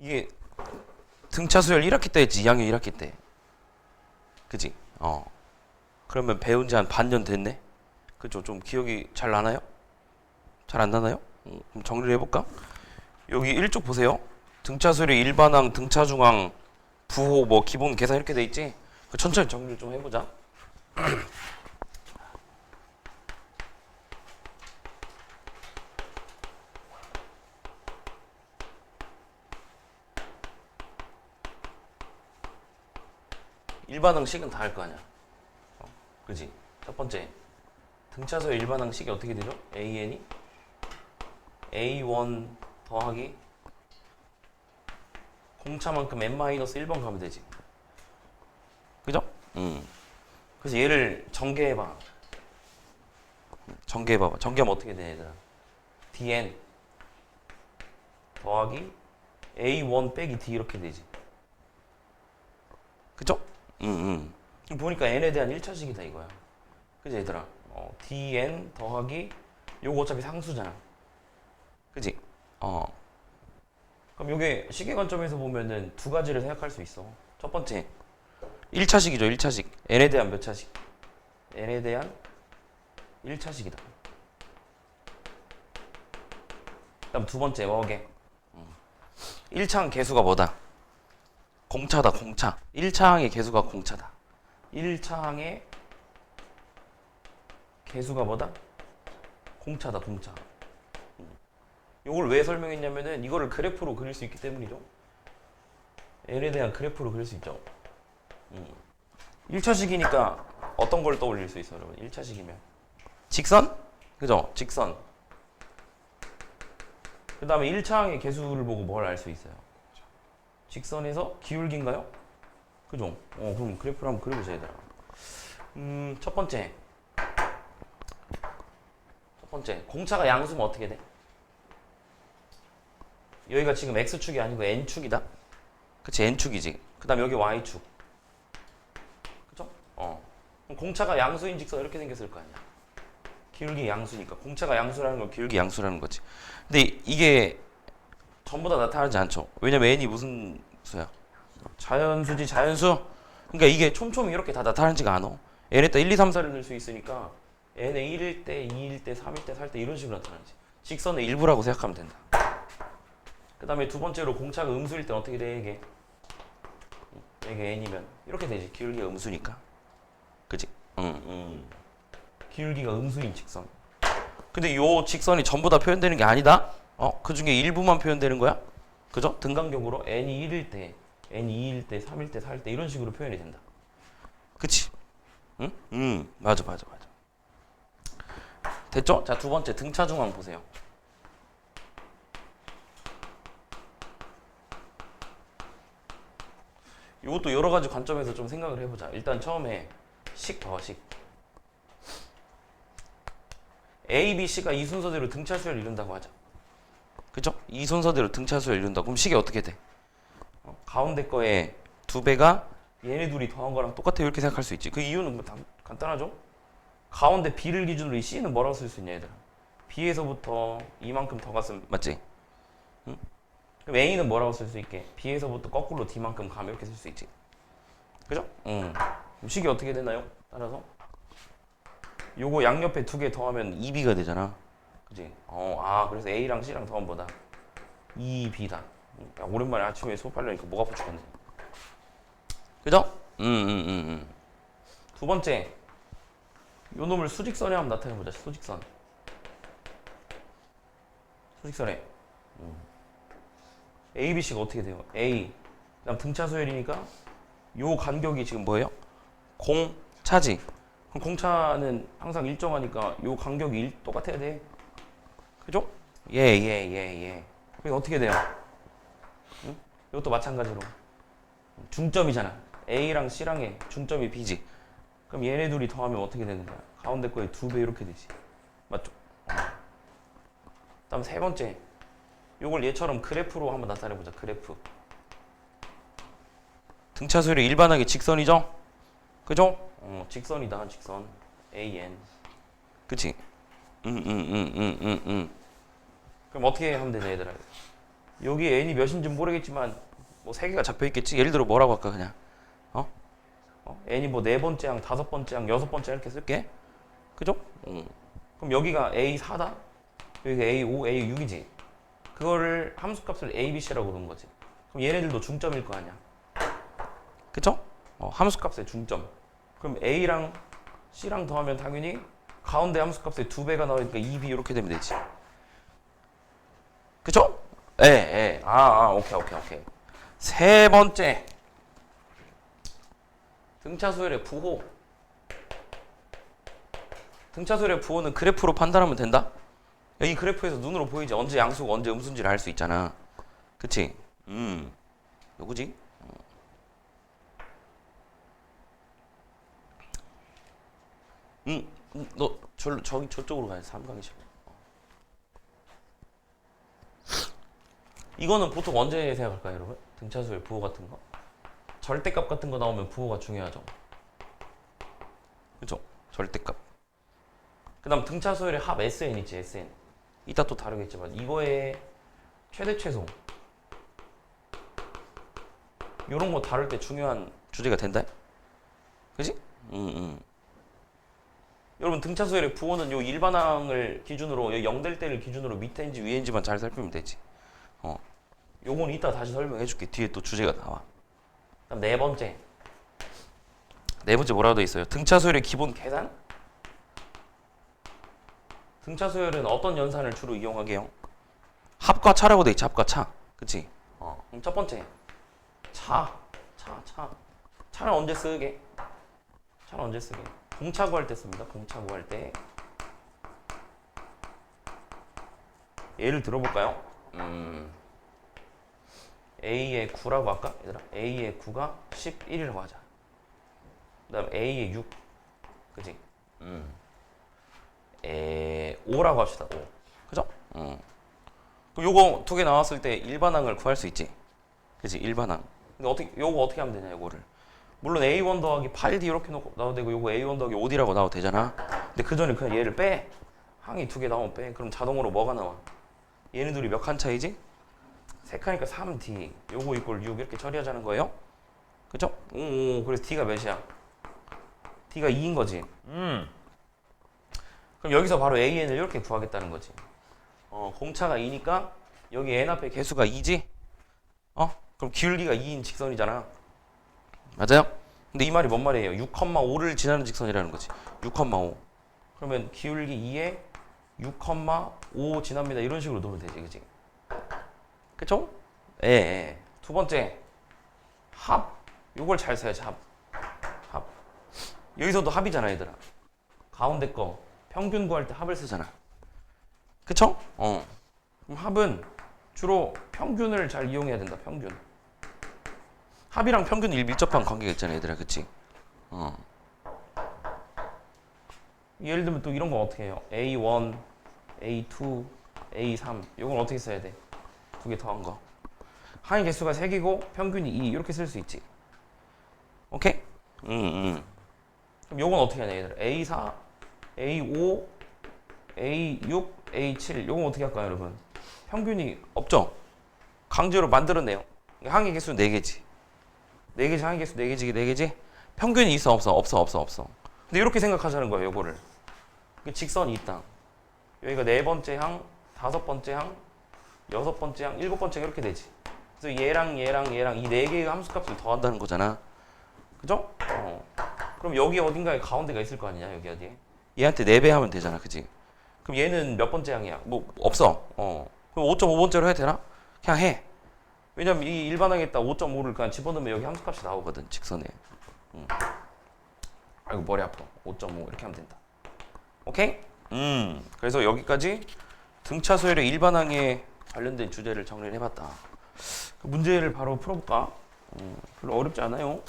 이게 등차 수열 1학기 때 했지. 2학년 1학기 때. 그지? 그러면 배운 지 한 반년 됐네. 그죠? 좀 기억이 잘 나나요? 잘 안 나나요? 그럼 정리를 해볼까? 여기 1쪽 보세요. 등차 수열이 일반항, 등차 중항, 부호, 뭐 기본 계산 이렇게 돼 있지? 천천히 정리를 좀 해보자. 일반항식은 다 할 거 아니야. 그지? 첫 번째, 등차수의 일반항식이 어떻게 되죠? AN이 A1 더하기 공차만큼 n-1번 가면 되지. 그죠? 그래서 얘를 전개해봐. 전개해봐봐. 전개하면 어떻게 돼, 얘들아? dn 더하기 A1 빼기 D 이렇게 되지. 그죠? 보니까 n에 대한 1차식이다 이거야. 그지 얘들아? dn 더하기 요거 어차피 상수잖아. 그지? 그럼 요게 식의 관점에서 보면은 두 가지를 생각할 수 있어. 첫 번째 1차식이죠. 1차식. n에 대한 몇 차식? n에 대한 1차식이다. 그다음 두 번째 뭐게? 1차항 개수가 뭐다? 공차다. 공차. 1차항의 개수가 공차다. 1차항의 개수가 뭐다? 공차다. 공차. 이걸 왜 설명했냐면은 이거를 그래프로 그릴 수 있기 때문이죠. n에 대한 그래프로 그릴 수 있죠. 1차식이니까 어떤 걸 떠올릴 수 있어, 여러분? 1차식이면 직선? 그죠? 직선. 그 다음에 1차항의 개수를 보고 뭘 알 수 있어요? 직선에서 기울기인가요? 그죠? 그럼 그래프를 한번 그려보자, 얘들아. 첫 번째, 공차가 양수면 어떻게 돼? 여기가 지금 x축이 아니고 n축이다? 그치, n축이지. 그 다음 여기 y축. 그죠? 그럼 공차가 양수인 직선 이렇게 생겼을 거 아니야. 기울기 양수니까. 공차가 양수라는 건 기울기 양수라는 거지. 근데 이게 전부 다 나타나지 않죠. 왜냐면 n이 무슨 수야? 자연수지, 자연수. 그러니까 이게 촘촘히 이렇게 다 나타나지가 않아. n에다 1, 2, 3, 4를 넣을 수 있으니까 n에 1일 때, 2일 때, 3일 때, 4일 때 이런 식으로 나타나지. 직선의 일부라고 생각하면 된다. 그 다음에 두 번째로 공차가 음수일 때 어떻게 돼, 이게? 이게 n이면 이렇게 되지. 기울기가 음수니까. 그지? 기울기가 음수인 직선. 근데 요 직선이 전부 다 표현되는 게 아니다? 그 중에 일부만 표현되는 거야? 그죠? 등간격으로 n이 1일 때, n이 2일 때, 3일 때, 4일 때 이런 식으로 표현이 된다. 그치? 응? 맞아. 됐죠? 자, 두 번째 등차 중항 보세요. 이것도 여러 가지 관점에서 좀 생각을 해보자. 일단 처음에 식 봐봐, 식. A, B, C가 이 순서대로 등차 수열을 이룬다고 하자. 그죠? 이 순서대로 등차 수열을 이룬다. 그럼 식이 어떻게 돼? 가운데 거에 두 배가 얘네 둘이 더한 거랑 똑같아 이렇게 생각할 수 있지. 그 이유는 뭐 간단하죠? 가운데 B를 기준으로 이 C는 뭐라고 쓸 수 있냐, 얘들아? B에서부터 이만큼 더 갔으면 맞지? 응? 그럼 A는 뭐라고 쓸 수 있게? B에서부터 거꾸로 D만큼 가면 이렇게 쓸 수 있지. 그죠? 식이 어떻게 되나요? 따라서 요거 양옆에 두 개 더하면 2B가 되잖아. 그지? 그래서 A랑 C랑 더하면 뭐다? 2B다. 야, 오랜만에 아침에 수업하려니까 목 아파 죽겠네. 그죠? 두 번째, 요 놈을 수직선에 한번 나타내보자. 수직선에 A, B, C가 어떻게 돼요? A, 그다음 등차 수열이니까 요 간격이 지금 뭐예요? 공차지. 그럼 공차는 항상 일정하니까 요 간격이 똑같아야 돼. 그죠? 예. 그럼 어떻게 돼요? 응? 이것도 마찬가지로 중점이잖아. A랑 C랑의 중점이 B지. 그럼 얘네 둘이 더하면 어떻게 되는 거야? 가운데 거에 2배 이렇게 되지. 맞죠? 다음 세 번째, 요걸 얘처럼 그래프로 한번 나타내보자. 그래프. 등차 수열이 일반하게 직선이죠? 그죠? 직선이다. 직선. AN. 그치? 그럼 어떻게 하면 되냐, 얘들아? 여기 n이 몇인지 모르겠지만 뭐 3개가 잡혀 있겠지. 예를 들어 뭐라고 할까 그냥 n이 뭐 4번째 항, 5번째 항, 6번째 이렇게 쓸게. 그죠? 그럼 여기가 A4다. 여기가 A5, A6이지. 그거를 함수값을 A, B, C라고 부르는 거지. 그럼 얘네들도 중점일 거 아니야. 그쵸? 함수값의 중점. 그럼 A랑 C랑 더하면 당연히 가운데 함수값의 2배가 나오니까 2B 이렇게 되면 되지. 그쵸? 예. 오케이. 세 번째. 등차수열의 부호. 등차수열의 부호는 그래프로 판단하면 된다? 이 그래프에서 눈으로 보이지. 언제 양수고 언제 음수인지를 알 수 있잖아. 그치? 누구지? 너 저쪽으로 가야 돼. 3강이 싫어. 이거는 보통 언제 생각할까요, 여러분? 등차수열 부호 같은 거? 절대값 같은 거 나오면 부호가 중요하죠. 그죠? 절대값. 그 다음 등차수열의 합 SN 있지, SN. 이따 또 다루겠지만 이거의 최대 최소 이런 거 다룰 때 중요한 주제가 된다. 그지? 여러분 등차수열의 부호는 요 일반항을 기준으로 0될 때를 기준으로 밑에인지 위에인지만 잘 살피면 되지. 요건 이따 다시 설명해 줄게. 뒤에 또 주제가 나와. 그다음 네 번째 뭐라고 돼 있어요? 등차수열의 기본 계산? 등차수열은 어떤 연산을 주로 이용하게 요? 합과 차라고 돼 있지. 합과 차. 그치? 그럼 첫 번째 차는 언제 쓰게? 공차 구할 때 씁니다. 공차 구할 때. 예를 들어볼까요? A의 9라고 할까? 얘들아, A의 9가 11이라고 하자. 그 다음 A의 6. 그치? 5라고 합시다. 5. 그죠? 그럼 요거 두 개 나왔을 때 일반항을 구할 수 있지. 그치? 일반항. 근데 요거 어떻게 하면 되냐, 요거를. 물론 A1 더하기 8D 이렇게 나와도 되고, 요거 A1 더하기 5D라고 나와도 되잖아. 근데 그 전에 그냥 얘를 빼. 항이 두 개 나오면 빼. 그럼 자동으로 뭐가 나와? 얘네 둘이 몇 칸 차이지? 3칸이니까 3D. 요거 이꼴 6 이렇게 처리하자는 거예요. 그죠? 그래서 D가 몇이야? D가 2인 거지. 그럼 여기서 바로 AN을 이렇게 구하겠다는 거지. 공차가 2니까 여기 N 앞에 개수가 2지? 그럼 기울기가 2인 직선이잖아. 맞아요? 근데 이 말이 뭔 말이에요? 6,5를 지나는 직선이라는 거지. 6,5. 그러면 기울기 2에 6,5 지납니다. 이런 식으로 놓으면 되지, 그치? 그쵸? 예. 두 번째, 합. 요걸 잘 써야지, 합. 여기서도 합이잖아, 얘들아. 가운데 거 평균 구할 때 합을 쓰잖아. 그쵸? 그럼 합은 주로 평균을 잘 이용해야 된다, 평균. 합이랑 평균이 밀접한 관계가 있잖아, 얘들아. 그치? 예를 들면 또 이런 거 어떻게 해요? A1, A2, A3. 요건 어떻게 써야 돼? 두 개 더한 거. 항의 개수가 3개고 평균이 2. 이렇게 쓸 수 있지. 오케이? 그럼 요건 어떻게 하냐, 얘들아? A4, A5, A6, A7. 요건 어떻게 할까요, 여러분? 평균이 없죠? 강제로 만들어내요. 항의 개수 4개지. 4개지, 항의 개수 4개지. 평균이 있어, 없어. 근데 이렇게 생각하자는 거예요, 요거를. 직선이 있다. 여기가 4번째 항, 5번째 항, 6번째 항, 7번째 항 이렇게 되지. 그래서 얘랑 이 4개의 함수값을 더한다는 거잖아. 그죠? 그럼 여기 어딘가에 가운데가 있을 거 아니냐, 여기 어디에? 얘한테 4배 하면 되잖아, 그지? 그럼 얘는 몇 번째 항이야? 뭐 없어. 그럼 5.5번째로 해야 되나? 그냥 해. 왜냐면 이 일반항에다 5.5를 그냥 집어넣으면 여기 함수값이 나오거든, 직선에. 아이고 머리 아파. 5.5 이렇게 하면 된다. 오케이? 그래서 여기까지 등차수열의 일반항에 관련된 주제를 정리를 해봤다. 그 문제를 바로 풀어볼까? 별로 어렵지 않아요.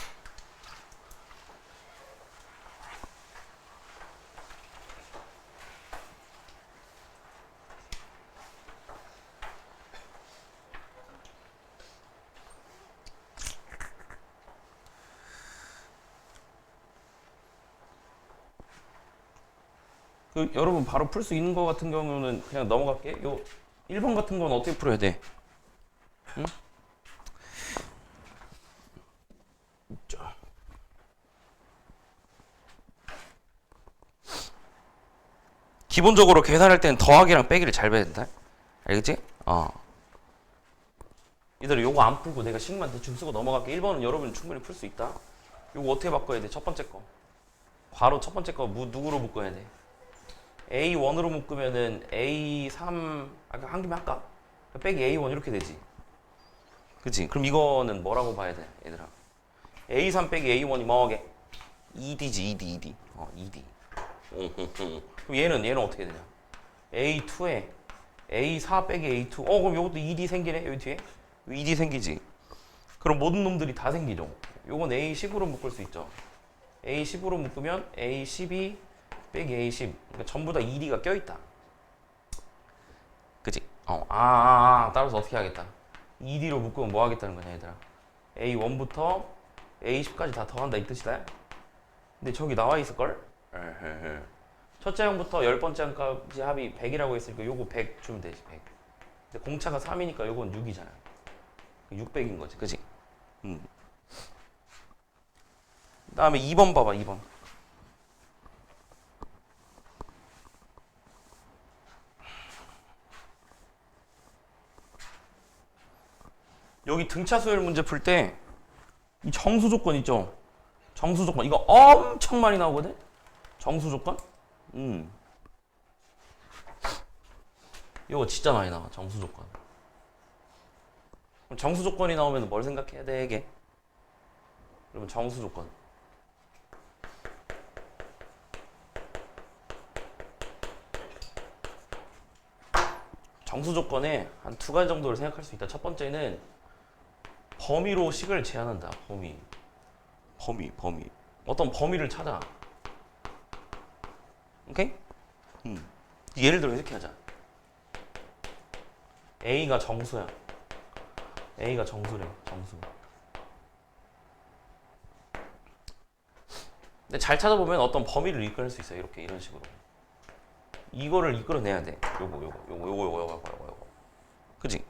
여러분 바로 풀 수 있는 거 같은 경우는 그냥 넘어갈게. 요 1번 같은 건 어떻게 풀어야 돼? 응? 기본적으로 계산할 때는 더하기랑 빼기를 잘 봐야 된다. 알겠지? 이대로 요거 안 풀고 내가 식만 대충 쓰고 넘어갈게. 1번은 여러분 충분히 풀 수 있다. 요거 어떻게 바꿔야 돼? 첫 번째 거. 괄호 첫 번째 거 누구로 묶어야 돼? A1으로 묶으면은 A3 아까 한 개만 할까? 빼기 A1 이렇게 되지. 그치? 그럼 이거는 뭐라고 봐야 돼? 얘들아. A3 빼기 A1이 뭐하게? 2D지 2D 2D. 그럼 얘는 어떻게 되냐? A2에 A4 빼기 A2. 그럼 요것도 2D 생기네 여기 뒤에. 2D 생기지. 그럼 모든 놈들이 다 생기죠. 요건 A10으로 묶을 수 있죠. A10으로 묶으면 A12 빼기 A10. 그러니까 전부 다 2D가 껴있다. 그치? 따라서 어떻게 하겠다. 2D로 묶으면 뭐 하겠다는 거냐 얘들아. A1부터 A10까지 다 더한다 이 뜻이다. 근데 저기 나와 있을걸? 첫째 항부터 10번째 항까지 합이 100이라고 했으니까 요거 100 주면 되지 100. 근데 공차가 3이니까 요건 6이잖아. 600인 거지 그치? 그 다음에 2번 봐봐 2번. 여기 등차 수열 문제 풀 때 이 정수 조건 있죠? 정수 조건 이거 엄청 많이 나오거든? 정수 조건? 이거 진짜 많이 나와 정수 조건. 그럼 정수 조건이 나오면 뭘 생각해야 돼 이게? 그러면 정수 조건 정수 조건에 한 두 가지 정도를 생각할 수 있다. 첫 번째는 범위로 식을 제한한다. 범위. 어떤 범위를 찾아. 오케이? 예를 들어 이렇게 하자. A가 정수야. A가 정수래. 정수. 근데 잘 찾아보면 어떤 범위를 이끌어낼 수 있어요. 이렇게 이런 식으로. 이거를 이끌어내야 돼. 요거. 그지?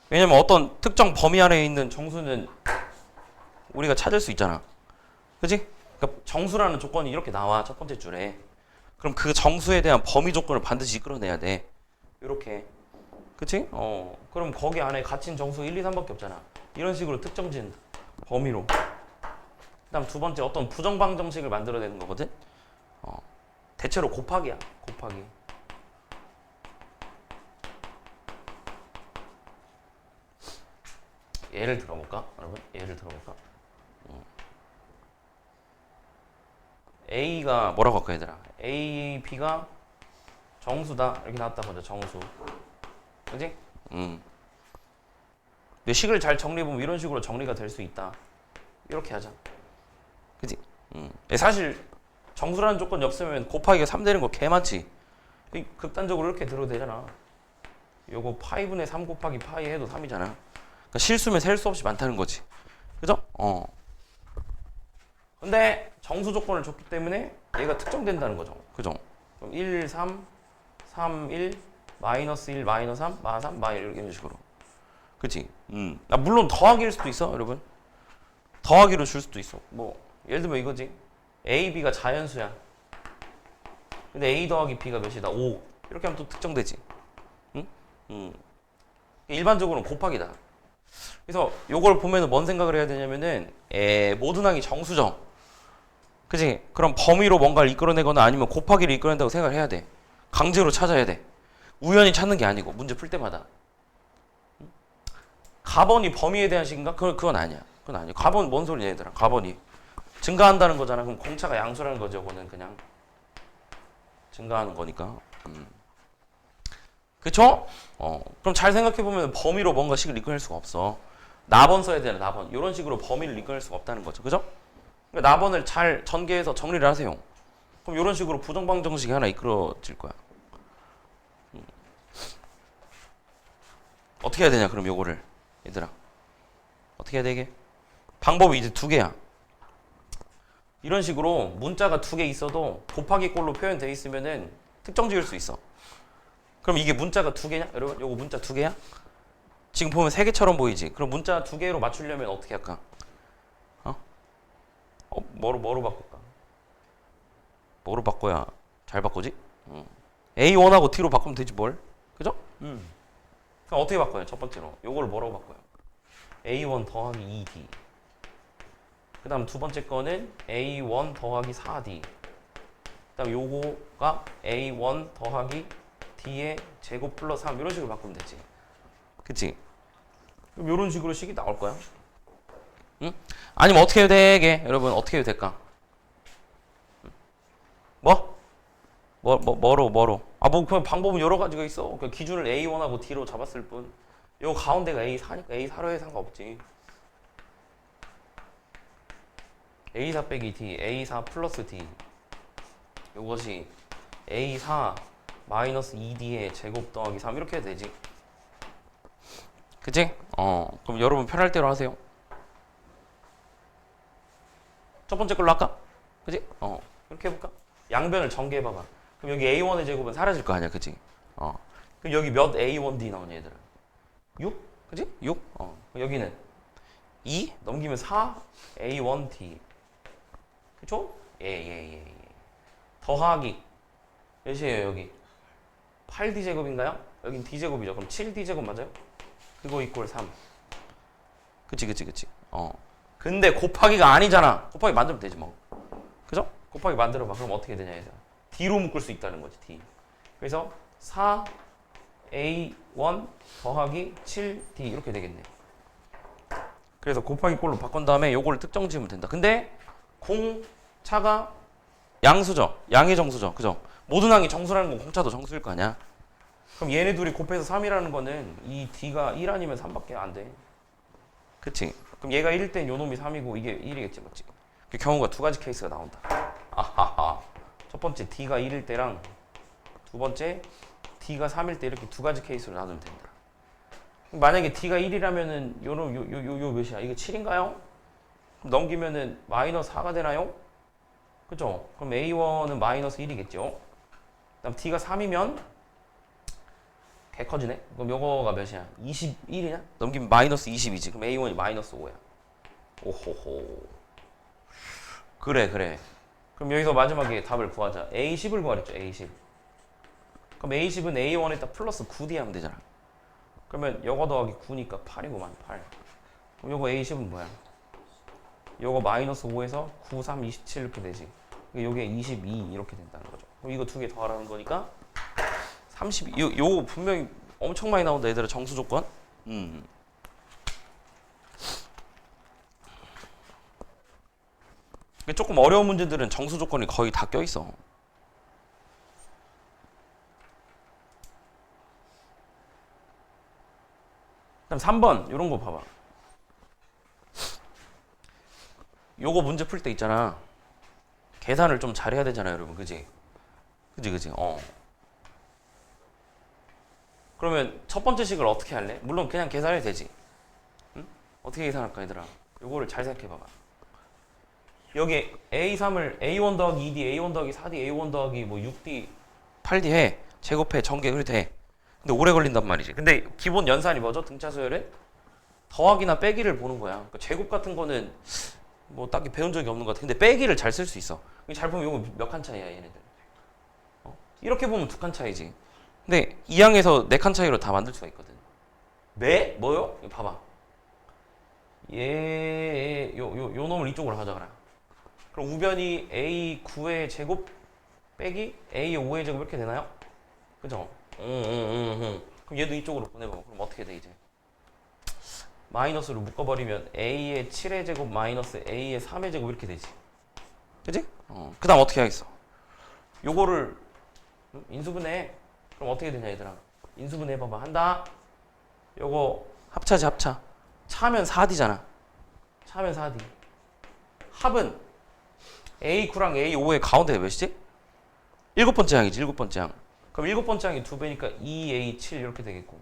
왜냐면 어떤 특정 범위 안에 있는 정수는 우리가 찾을 수 있잖아. 그지? 그러니까 정수라는 조건이 이렇게 나와. 첫 번째 줄에. 그럼 그 정수에 대한 범위 조건을 반드시 이끌어내야 돼. 이렇게. 그치? 그럼 거기 안에 갇힌 정수 1, 2, 3밖에 없잖아. 이런 식으로 특정진 범위로. 그 다음 두 번째 어떤 부정방정식을 만들어내는 거거든? 대체로 곱하기야. 곱하기. 예를 들어볼까? 여러분? 예를 들어볼까? A가 뭐라고 할까 얘들아? A, B가 정수다. 이렇게 나왔다 보자. 정수. 그지? 식을 잘 정리해보면 이런 식으로 정리가 될 수 있다. 이렇게 하자. 그지? 사실 정수라는 조건이 없으면 곱하기가 3 되는 거 개 많지? 극단적으로 이렇게 들어도 되잖아. 요거 파이분의 3 곱하기 파이 해도 3이잖아. 그러니까 실수면 셀 수 없이 많다는 거지. 그죠? 근데 정수 조건을 줬기 때문에 얘가 특정된다는 거죠. 그죠? 그럼 1, 3, 3, 1, 마이너스 1, 마이너스 3, 마 3, 마 1 이런 식으로. 그치? 물론 더하기일 수도 있어, 여러분. 더하기로 줄 수도 있어. 뭐 예를 들면 이거지. A, B가 자연수야. 근데 A 더하기 B가 몇이다? 5. 이렇게 하면 또 특정되지. 일반적으로는 곱하기다. 그래서 요걸 보면은 뭔 생각을 해야 되냐면은 모든 항이 정수죠. 그치? 그럼 범위로 뭔가를 이끌어내거나 아니면 곱하기를 이끌어낸다고 생각을 해야 돼. 강제로 찾아야 돼. 우연히 찾는 게 아니고 문제 풀 때마다. 가번이 범위에 대한 식인가? 그건 아니야. 그건 아니야. 가번 뭔 소리냐 얘들아. 가번이 증가한다는 거잖아. 그럼 공차가 양수라는 거죠. 그거는 그냥 증가하는 거니까. 그쵸? 그럼 잘 생각해보면 범위로 뭔가 식을 이끌어낼 수가 없어. 나번 써야 되나 나번. 이런 식으로 범위를 이끌어낼 수가 없다는 거죠. 그죠? 그러니까 나번을 잘 전개해서 정리를 하세요. 그럼 이런 식으로 부정방정식이 하나 이끌어질 거야. 어떻게 해야 되냐 그럼 요거를 얘들아. 어떻게 해야 되게? 방법이 이제 두 개야. 이런 식으로 문자가 두 개 있어도 곱하기 꼴로 표현되어 있으면은 특정 지을 수 있어. 그럼 이게 문자가 두 개냐? 여러분 요거 문자 두 개야? 지금 보면 3개처럼 보이지? 그럼 문자 2개로 맞추려면 어떻게 할까? 뭐로 바꿀까? 뭐로 바꿔야 잘 바꾸지? A1하고 T로 바꾸면 되지 뭘? 그죠? 그럼 어떻게 바꿔요? 첫 번째로 요거를 뭐라고 바꿔요? A1 더하기 2D. 그 다음 두 번째 거는 A1 더하기 4D. 그 다음 요거가 A1 더하기 D의 제곱 플러스 3 이런 식으로 바꾸면 되지. 그치? 그럼 이런 식으로 식이 나올 거야. 응? 아니면 어떻게 해도 되게? 여러분 어떻게 해도 될까? 뭐로? 뭐 그냥 방법은 여러 가지가 있어. 그 기준을 A1하고 D로 잡았을 뿐. 요 가운데가 A4니까 A4로 해 상관없지. A4 빼기 D, A4 플러스 D. 요것이 A4 마이너스 2D의 제곱 더하기 3 이렇게 해도 되지. 그치? 그럼 여러분 편할 대로 하세요. 첫 번째 걸로 할까? 그치? 이렇게 해볼까? 양변을 전개해봐봐. 그럼 여기 A1의 제곱은 사라질 거 아니야, 그치? 그럼 여기 몇 A1D 나오냐, 얘들아? 6? 그치? 6? 그럼 여기는 2 넘기면 4 A1D. 그쵸? 예. 더하기 몇이에요, 여기? 8D 제곱인가요? 여긴 D 제곱이죠. 그럼 7D 제곱 맞아요? 그거 이꼴 3. 그치. 근데 곱하기가 아니잖아. 곱하기 만들면 되지 뭐. 그죠? 곱하기 만들어봐. 그럼 어떻게 되냐 얘들아. D로 묶을 수 있다는 거지. D. 그래서 4A1 더하기 7D 이렇게 되겠네. 그래서 곱하기 꼴로 바꾼 다음에 요거를 특정 지으면 된다. 근데 공차가 양수죠. 양의 정수죠. 그죠? 모든 항이 정수라는 건 공차도 정수일 거 아니야. 그럼 얘네 둘이 곱해서 3이라는 거는 이 D가 1 아니면 3밖에 안 돼. 그치? 그럼 얘가 1일 땐 요 놈이 3이고 이게 1이겠지 맞지? 그 경우가 두 가지 케이스가 나온다. 아하하. 첫 번째 D가 1일 때랑 두 번째 D가 3일 때 이렇게 두 가지 케이스로 나누면 된다. 만약에 D가 1이라면은 요 몇이야? 이게 7인가요? 그럼 넘기면은 마이너스 4가 되나요? 그죠? 그럼 A1은 마이너스 1이겠죠? 그다음 D가 3이면 개 커지네? 그럼 요거가 몇이야? 21이냐? 넘기면 마이너스 20이지. 그럼 A1이 마이너스 5야. 오호호. 그래. 그럼 여기서 마지막에 답을 구하자. A10을 구하랬죠, A10. 그럼 A10은 A1에다 플러스 9D 하면 되잖아. 그러면 요거 더하기 9니까 8이구만, 8. 그럼 요거 A10은 뭐야? 요거 마이너스 5에서 9, 3, 27 이렇게 되지. 요게 22 이렇게 된다는 거죠. 그럼 이거 두 개 더하라는 거니까 32. 요거 분명히 엄청 많이 나온다 얘들아. 정수 조건. 조금 어려운 문제들은 정수 조건이 거의 다 껴있어. 그럼 3번 요런 거 봐봐. 요거 문제 풀 때 있잖아. 계산을 좀 잘해야 되잖아요 여러분. 그지? 그러면 첫 번째 식을 어떻게 할래? 물론 그냥 계산해도 되지. 응? 어떻게 계산할까 얘들아? 요거를 잘 생각해봐봐. 여기 A3을 A1 더하기 2D, A1 더하기 4D, A1 더하기 뭐 6D, 8D 해. 제곱해. 전개 그래도 돼. 근데 오래 걸린단 말이지. 근데 기본 연산이 뭐죠? 등차 수열은? 더하기나 빼기를 보는 거야. 그러니까 제곱 같은 거는 뭐 딱히 배운 적이 없는 것 같아. 근데 빼기를 잘 쓸 수 있어. 잘 보면 요거 몇 칸 차이야 얘네들. 이렇게 보면 2칸 차이지. 근데 2항에서 4칸 차이로 다 만들 수가 있거든. 뭐요? 이거 봐봐. 요 놈을 이쪽으로 가져가라. 그럼 우변이 A9의 제곱 빼기 A5의 제곱 이렇게 되나요? 그죠? 그럼 얘도 이쪽으로 보내봐. 그럼 어떻게 돼 이제? 마이너스로 묶어버리면 A의 7의 제곱 마이너스 A의 3의 제곱 이렇게 되지. 그지? 그 다음 어떻게 하겠어? 요거를 인수분해. 그럼 어떻게 되냐 얘들아? 인수분해 해봐봐. 한다. 요거 합차지 합차. 차면 4D잖아. 차면 4D. 합은 A9랑 A5의 가운데가 몇이지? 7번째 항이지. 7번째 항. 그럼 7번째 항이 2배니까 2A7 이렇게 되겠고,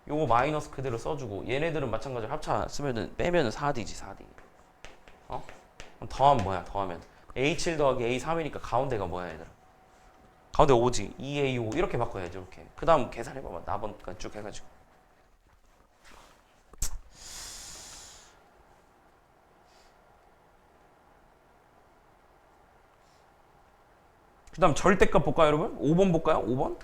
요거 마이너스 그대로 써주고, 얘네들은 마찬가지로 합차 쓰면은 빼면은 4D지 4D. 그럼 더하면 뭐야? 더하면 A7 더하기 A3이니까 가운데가 뭐야 얘들아? 가운데 5지. 2A5 이렇게 바꿔야지. 이렇게. 그 다음 계산해봐봐. 나번까지 쭉 해가지고. 그 다음 절대값 볼까요, 여러분? 5번 볼까요? 5번?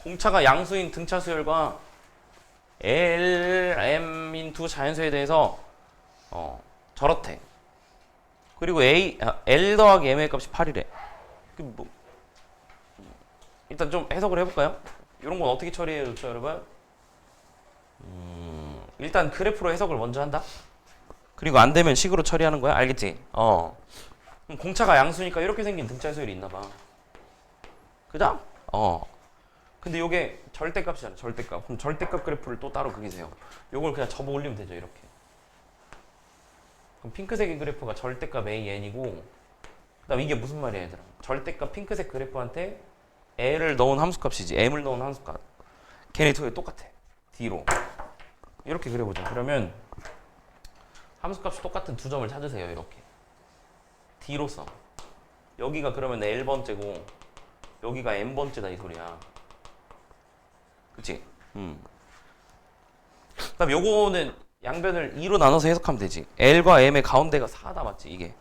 공차가 양수인 등차 수열과 L, M인 두 자연수에 대해서 저렇대. 그리고 L 더하기 M의 값이 8이래. 뭐, 일단 좀 해석을 해볼까요? 이런 건 어떻게 처리해야 좋죠, 여러분? 일단 그래프로 해석을 먼저 한다. 그리고 안 되면 식으로 처리하는 거야. 알겠지? 공차가 양수니까 이렇게 생긴 등차 수열이 있나 봐. 그죠? 근데 요게 절대값이잖아. 절대값. 그럼 절대값 그래프를 또 따로 그리세요. 요걸 그냥 접어 올리면 되죠. 이렇게. 그럼 핑크색의 그래프가 절대값 AN이고, 그 다음 이게 무슨 말이야, 얘들아? 절대값 핑크색 그래프한테 L을 넣은 함수값이지. M을 넣은 함수값. 걔네 둘이 똑같아. D로. 이렇게 그려보자. 그러면 함수값이 똑같은 두 점을 찾으세요. 이렇게. D로서. 여기가 그러면 L번째고, 여기가 M번째다, 이 소리야. 그치? 그다음 요거는 양변을 2로 나눠서 해석하면 되지. L과 M의 가운데가 4다, 맞지? 이게.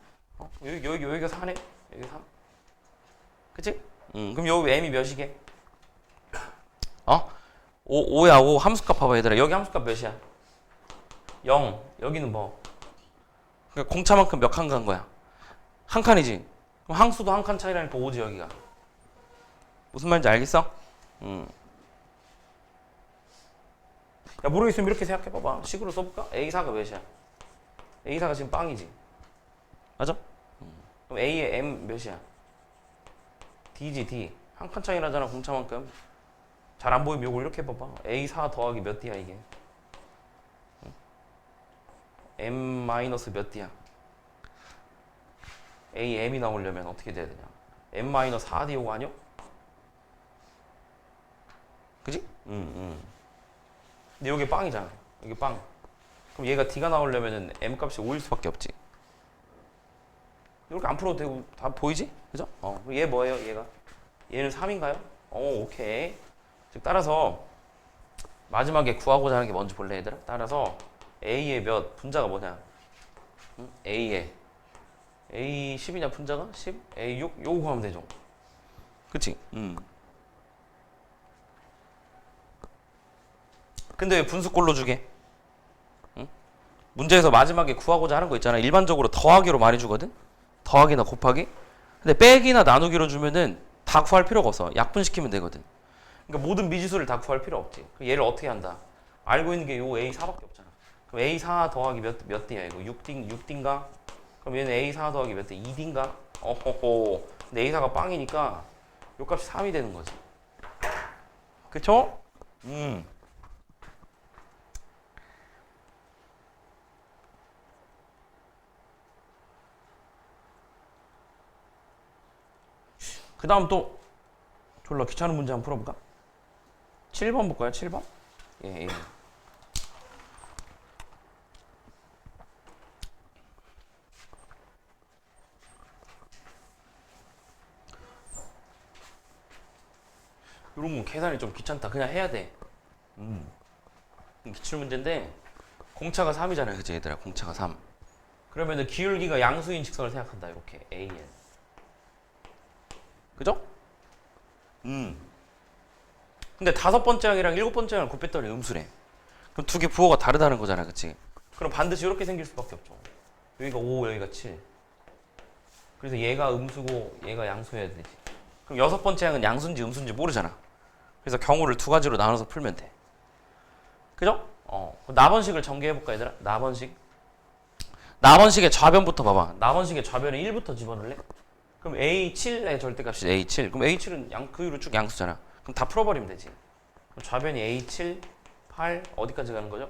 여기가 4네? 여기 3. 그치? 그럼 여기 M이 몇이게? 5야, 5. 함수값 봐봐, 얘들아. 여기 함수값 몇이야? 0. 여기는 뭐? 그러니까 공차만큼 몇 칸 간 거야? 한 칸이지? 그럼 항수도 한 칸 차이라니까 5지, 여기가. 무슨 말인지 알겠어? 야, 모르겠으면 이렇게 생각해봐봐. 식으로 써볼까? A4가 몇이야? A4가 지금 빵이지. 맞아? 그럼 A의 M 몇이야? D지, D. 한 칸 차이 나잖아, 공차만큼. 잘 안 보이면 요걸 이렇게 해봐봐. A4 더하기 몇 D야, 이게? M 마이너스 몇 D야? AM이 나오려면 어떻게 돼야 되냐? M 마이너스 4D 요거 아니요? 그지? 근데 이게 빵이잖아. 이게 빵. 그럼 얘가 D가 나오려면은 M 값이 5일 수밖에 없지. 이렇게 안 풀어도 되고 다 보이지? 그죠? 얘 뭐예요? 얘가? 얘는 3인가요? 오케이. 즉 따라서 마지막에 구하고자 하는 게 뭔지 볼래, 얘들아? 따라서 A의 몇 분자가 뭐냐? A의 A 10이냐 분자가? 10? A 6? 요거 구하면 되죠. 그치? 근데 왜 분수꼴로 주게? 응? 문제에서 마지막에 구하고자 하는 거 있잖아. 일반적으로 더하기로 많이 주거든? 더하기나 곱하기? 근데 빼기나 나누기로 주면은 다 구할 필요가 없어. 약분시키면 되거든. 그러니까 모든 미지수를 다 구할 필요 없지. 그럼 얘를 어떻게 한다? 알고 있는 게 요 A4밖에 없잖아. 그럼 A4 더하기 몇 D야 이거? 6D인가? 그럼 얘는 A4 더하기 몇 D? 2D인가? 어허허. 근데 A4가 빵이니까 요 값이 3이 되는 거지. 그쵸? 그 다음 또 졸라 귀찮은 문제 한번 풀어볼까? 7번 볼까요? 7번? 예. 이런 건 계산이 좀 귀찮다. 그냥 해야 돼. 기출문제인데 공차가 3이잖아요. 그치 얘들아? 공차가 3. 그러면은 기울기가 양수인 직선을 생각한다. 이렇게 AN. 그죠? 근데 5번째 항이랑 7번째 항을 곱했더니 음수래. 그럼 두 개 부호가 다르다는 거잖아. 그치? 그럼 반드시 이렇게 생길 수밖에 없죠. 여기가 5, 여기가 7. 그래서 얘가 음수고 얘가 양수여야 되지. 그럼 6번째 항은 양수인지 음수인지 모르잖아. 그래서 경우를 두 가지로 나눠서 풀면 돼. 그죠? 나번식을 전개해볼까 얘들아? 나번식. 나번식의 좌변부터 봐봐. 나번식의 좌변에 1부터 집어넣을래? 그럼 A7의 절대값이 A7. 그럼 A7은 그 위로 쭉 양수잖아. 그럼 다 풀어버리면 되지. 그럼 좌변이 A7, 8, 어디까지 가는 거죠?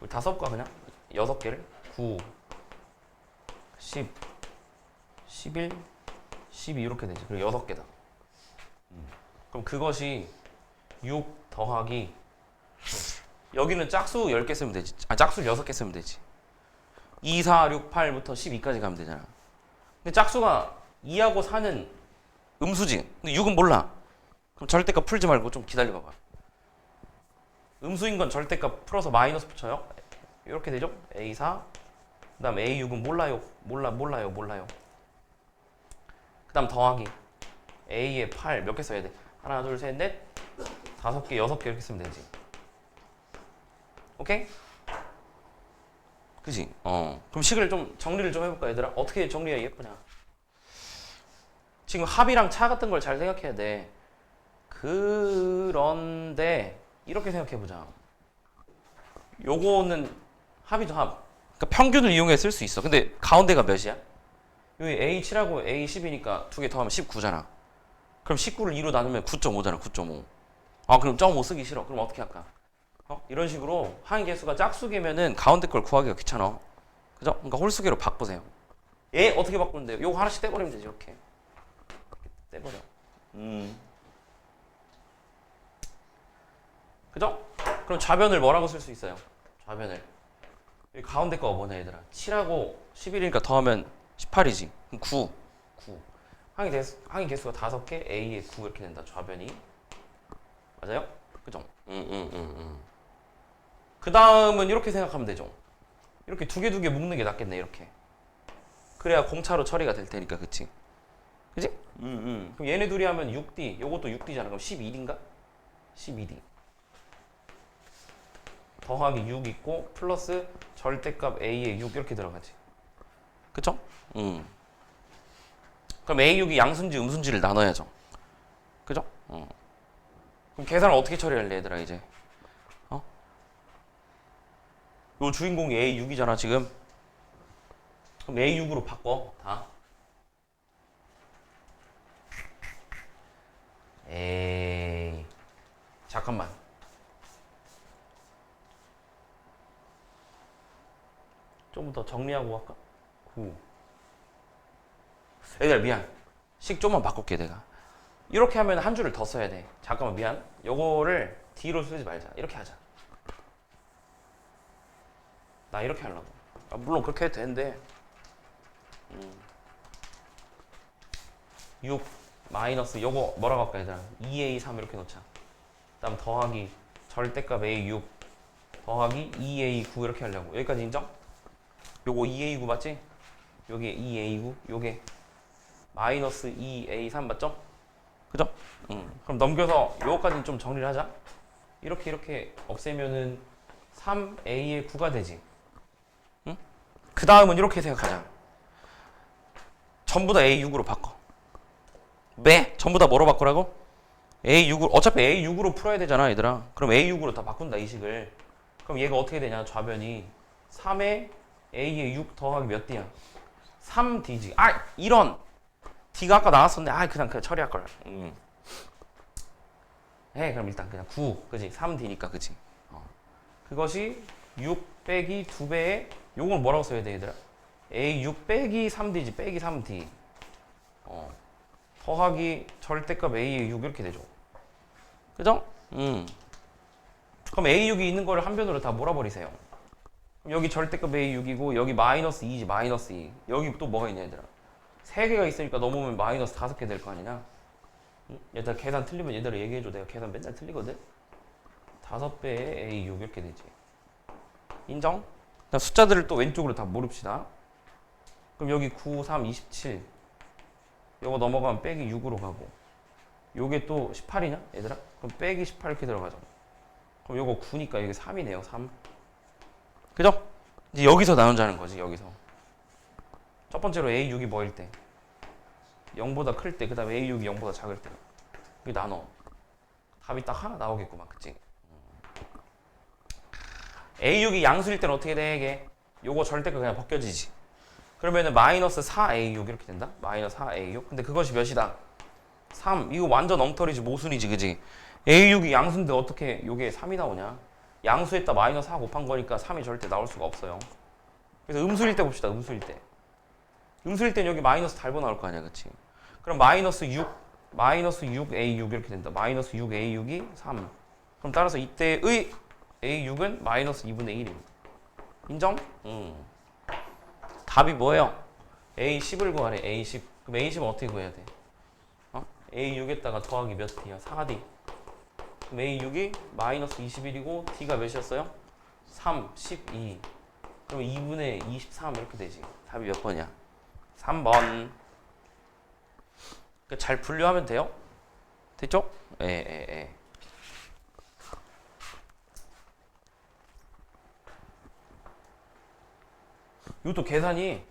우리 다 써볼까 그냥? 6개를? 9, 10, 11, 12 이렇게 되지. 그리고 6개다. 그럼 그것이 6 더하기 여기는 짝수 10개 쓰면 되지. 짝수 6개 쓰면 되지. 2, 4, 6, 8부터 12까지 가면 되잖아. 근데 짝수가 2하고 4는 음수지. 근데 6은 몰라. 그럼 절대값 풀지 말고 좀 기다려봐봐. 음수인 건 절대값 풀어서 마이너스 붙여요. 이렇게 되죠? A4 그 다음 A6은 몰라요. 그 다음 더하기 A에 8 몇 개 써야 돼? 하나 둘 셋 넷 5개 6개 이렇게 쓰면 되지. 오케이? 그지? 그럼 식을 좀 정리를 좀 해볼까 얘들아? 어떻게 정리해야 예쁘냐? 지금 합이랑 차 같은 걸 잘 생각해야 돼. 그런데 이렇게 생각해보자. 요거는 합이죠 합. 그러니까 평균을 이용해 쓸 수 있어. 근데 가운데가 몇이야? 여기 A7하고 A10이니까 두 개 더하면 19잖아. 그럼 19를 2로 나누면 9.5잖아. 9.5. 아 그럼 0.5 쓰기 싫어. 그럼 어떻게 할까? 이런 식으로 항의 개수가 짝수개면은 가운데 걸 구하기가 귀찮아. 그죠? 그러니까 홀수개로 바꾸세요. 얘 어떻게 바꾸면 돼요? 요거 하나씩 떼버리면 되지. 이렇게 떼버려. 그죠? 그럼 좌변을 뭐라고 쓸 수 있어요? 좌변을 여기 가운데 거가 뭐냐 얘들아? 7하고 11이니까 더하면 18이지. 그럼 9. 항의 개수가 5개, A에 9 이렇게 된다. 좌변이. 맞아요? 그죠? 그 다음은 이렇게 생각하면 되죠. 이렇게 두 개 묶는 게 낫겠네. 이렇게. 그래야 공차로 처리가 될 테니까. 그치? 그치? 그럼 얘네 둘이 하면 6D. 요것도 6D잖아. 그럼 11인가? 12D. 더하기 6 있고 플러스 절대값 A에 6 이렇게 들어가지. 그쵸? 그럼 A6이 양수인지 음수인지를 나눠야죠. 그죠? 그럼 계산을 어떻게 처리할래 얘들아 이제? 요 주인공이 A6이잖아 지금. 그럼 A6으로 바꿔 다. 에이 잠깐만. 좀 더 정리하고 갈까? 9. 얘들아 미안. 식 좀만 바꿀게 내가. 이렇게 하면 한 줄을 더 써야 돼. 잠깐만 미안. 요거를 D로 쓰지 말자. 이렇게 하자. 나 이렇게 하려고. 물론 그렇게 해도 되는데 6 마이너스 요거 뭐라고 할까 얘들아? 2A3 이렇게 놓자. 그 다음 더하기 절대값 A6 더하기 2A9 이렇게 하려고. 여기까지 인정? 요거 2A9 맞지? 요게 2A9 요게 마이너스 2A3 맞죠? 그죠? 그럼 넘겨서 요거까지는 좀 정리를 하자. 이렇게 없애면은 3A의 9가 되지. 응? 그 다음은 이렇게 생각하자. 전부 다 A6으로 바꿔. 매? 전부 다 뭐로 바꾸라고? A6으로. 어차피 A6으로 풀어야 되잖아 얘들아. 그럼 A6으로 다 바꾼다 이 식을. 그럼 얘가 어떻게 되냐 좌변이 3에 A에 6 더하기 몇 D야? 3D지. 아 이런 D가 아까 나왔었는데 그냥 처리할 걸. 그럼 일단 그냥 9 그지? 3D니까 그지? 그것이 6 빼기 2배에 요걸 뭐라고 써야 돼 얘들아? A6 빼기 3D지. 빼기 3D 더하기 절대값 A에 6 이렇게 되죠. 그죠? 그럼 A6이 있는 거를 한 변으로 다 몰아버리세요. 그럼 여기 절대값 A6이고 여기 마이너스 2지. 마이너스 2. 여기 또 뭐가 있냐 얘들아? 3개가 있으니까 넘으면 마이너스 5개 될 거 아니냐? 얘들아 계산 틀리면 얘들아 얘기해줘. 내가 계산 맨날 틀리거든? 5배에 A6 이렇게 되지. 인정? 숫자들을 또 왼쪽으로 다 모릅시다. 그럼 여기 9, 3, 27 요거 넘어가면 빼기 6으로 가고 요게 또 18이냐 얘들아? 그럼 빼기 18 이렇게 들어가죠. 그럼 요거 9니까 여기 3이네요 3. 그죠? 이제 여기서 나눈자는 거지. 여기서 첫 번째로 A6이 뭐일 때? 0보다 클 때. 그 다음에 A6이 0보다 작을 때. 여기 나눠. 답이 딱 하나 나오겠구만. 그치? A6이 양수일 때는 어떻게 돼? 이게 요거 절대가 그냥 벗겨지지. 그러면은 마이너스 4A6 이렇게 된다? 마이너스 4A6. 근데 그것이 몇이다? 3. 이거 완전 엉터리지. 모순이지. 그지? A6이 양수인데 어떻게 요게 3이 나오냐? 양수에다 마이너스 4 곱한 거니까 3이 절대 나올 수가 없어요. 그래서 음수일 때 봅시다. 음수일 때. 음수일 때는 여기 마이너스 달고 나올 거 아니야. 그치? 그럼 마이너스 6A6 이렇게 된다. 마이너스 6A6이 3. 그럼 따라서 이때의 A6은 마이너스 2분의 1입니다. 인정? 답이 뭐예요? A10을 구하래. A10. 그럼 A10은 어떻게 구해야 돼? A6에다가 더하기 몇 D야? 4D. 그럼 A6이 마이너스 21이고 D가 몇이었어요? 3, 12. 그럼 2분의 23 이렇게 되지. 답이 몇 번이야? 3번. 잘 분류하면 돼요? 됐죠? 예. 이것도 계산이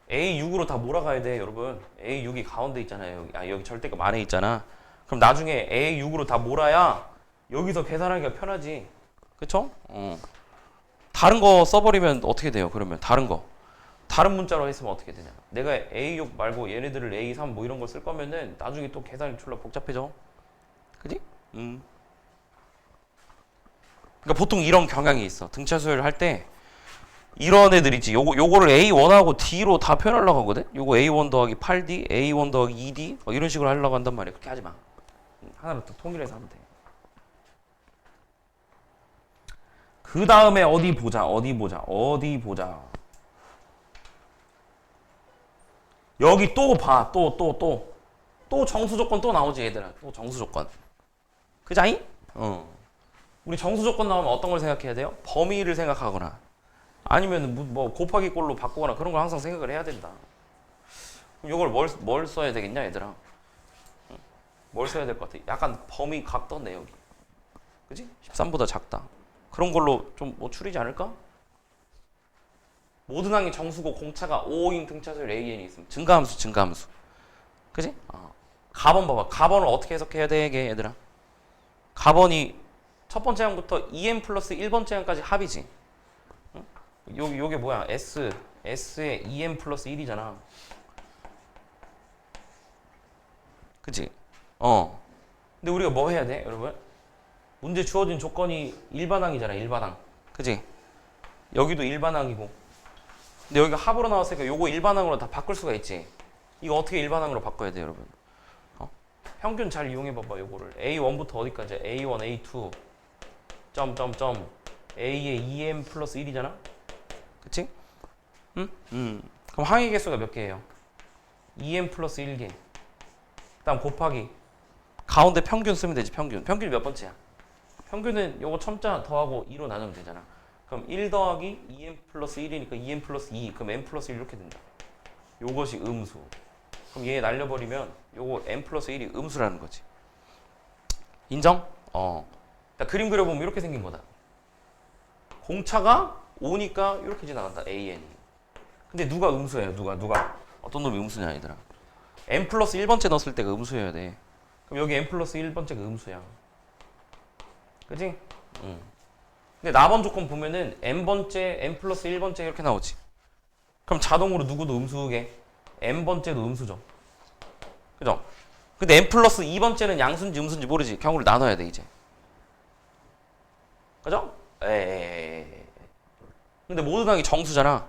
A6으로 다 몰아가야 돼, 여러분. A6이 가운데 있잖아요. 여기 절대값 안에 있잖아. 그럼 나중에 A6으로 다 몰아야 여기서 계산하기가 편하지. 그쵸? 다른 거 써버리면 어떻게 돼요? 그러면 다른 문자로 했으면 어떻게 되냐? 내가 A6 말고 얘네들을 A3 뭐 이런 걸 쓸 거면은 나중에 또 계산이 졸라 복잡해져. 그지? 그러니까 보통 이런 경향이 있어. 등차 수열 할 때 이런 애들 있지. 요거를 A1하고 D로 다 표현하려고 하거든. 요거 A1 더하기 8D, A1 더하기 2D 이런 식으로 하려고 한단 말이야. 그렇게 하지 마. 하나로 또 통일해서 하면 돼. 그 다음에 어디 보자. 여기 또 봐. 또 정수 조건 또 나오지, 얘들아. 또 정수 조건. 그자잉? 우리 정수 조건 나오면 어떤 걸 생각해야 돼요? 범위를 생각하거나 아니면 뭐 곱하기 꼴로 바꾸거나 그런 걸 항상 생각을 해야 된다. 그럼 이걸 뭘 써야 되겠냐, 얘들아? 뭘 써야 될 것 같아? 약간 범위 각도네, 여기. 그지? 13보다 작다. 그런 걸로 좀 뭐 추리지 않을까? 모든 항이 정수고 공차가 5인 등차수열 AN이 있으면 증가함수. 그지? 가번 봐봐. 가번을 어떻게 해석해야 돼, 이게, 얘들아? 가번이 첫 번째 항부터 2n 플러스 1번째 항까지 합이지. 응? 요게 뭐야? S에 2n 플러스 1이잖아. 그치? 근데 우리가 뭐 해야 돼, 여러분? 문제 주어진 조건이 일반항이잖아, 일반항. 그치? 여기도 일반항이고. 근데 여기가 합으로 나왔으니까 요거 일반항으로 다 바꿀 수가 있지. 이거 어떻게 일반항으로 바꿔야 돼, 여러분? 평균 잘 이용해봐봐, 요거를. A1부터 어디까지? A1, A2, A의 2m 플러스 1이잖아? 그치? 그럼 항의 개수가 몇 개예요? 2m 플러스 1개. 그 다음 곱하기. 가운데 평균 쓰면 되지, 평균. 평균이 몇 번째야? 평균은 요거 첨자 더하고 2로 나누면 되잖아. 그럼 1 더하기 2m 플러스 1이니까 2m 플러스 2. 그럼 m 플러스 1 이렇게 된다. 요것이 음수. 그럼 얘 날려버리면 요거 m 플러스 1이 음수라는 거지. 인정? 그림 그려보면 이렇게 생긴 거다. 공차가 5니까 이렇게 지나간다. AN이. 근데 누가 음수예요? 누가? 어떤 놈이 음수냐, 얘들아. m 플러스 1번째 넣었을 때가 음수여야 돼. 그럼 여기 m 플러스 1번째가 음수야. 그치? 근데 나번 조건 보면은 n번째, m 플러스 1번째 이렇게 나오지. 그럼 자동으로 누구도 음수게? n번째도 음수죠. 그죠? 근데 n 플러스 2번째는 양수인지 음수인지 모르지. 경우를 나눠야 돼, 이제. 그죠? 근데 모든 항이 정수잖아.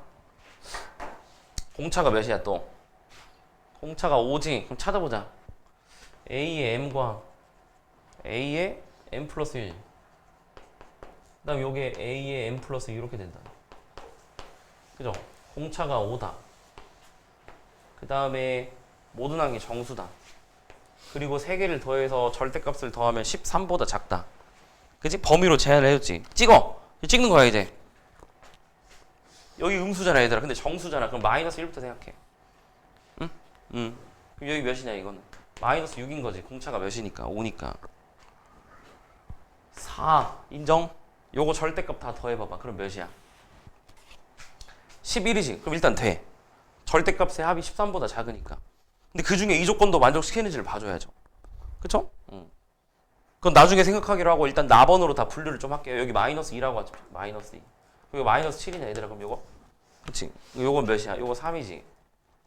공차가 몇이야, 또? 공차가 5지. 그럼 찾아보자. A의 m과 A의 m 플러스 1. 그 다음 요게 A의 m 플러스 2 이렇게 된다. 그죠? 공차가 5다. 그 다음에 모든 항이 정수다. 그리고 3개를 더해서 절대값을 더하면 13보다 작다. 그치? 범위로 제한을 해줬지. 찍는 거야, 이제. 여기 음수잖아, 얘들아. 근데 정수잖아. 그럼 마이너스 1부터 생각해. 그럼 여기 몇이냐, 이거는? 마이너스 6인 거지. 공차가 몇이니까? 5니까. 4. 인정? 요거 절대값 다 더해봐봐. 그럼 몇이야? 11이지. 그럼 일단 돼. 절대값의 합이 13보다 작으니까. 근데 그 중에 이 조건도 만족시키는지를 봐줘야죠. 그쵸? 그건 나중에 생각하기로 하고 일단 나번으로 다 분류를 좀 할게요. 여기 마이너스 2라고 하죠. 마이너스 2. 여기 마이너스 7이냐, 얘들아. 그럼 요거? 그치? 요건 몇이야? 요거 3이지.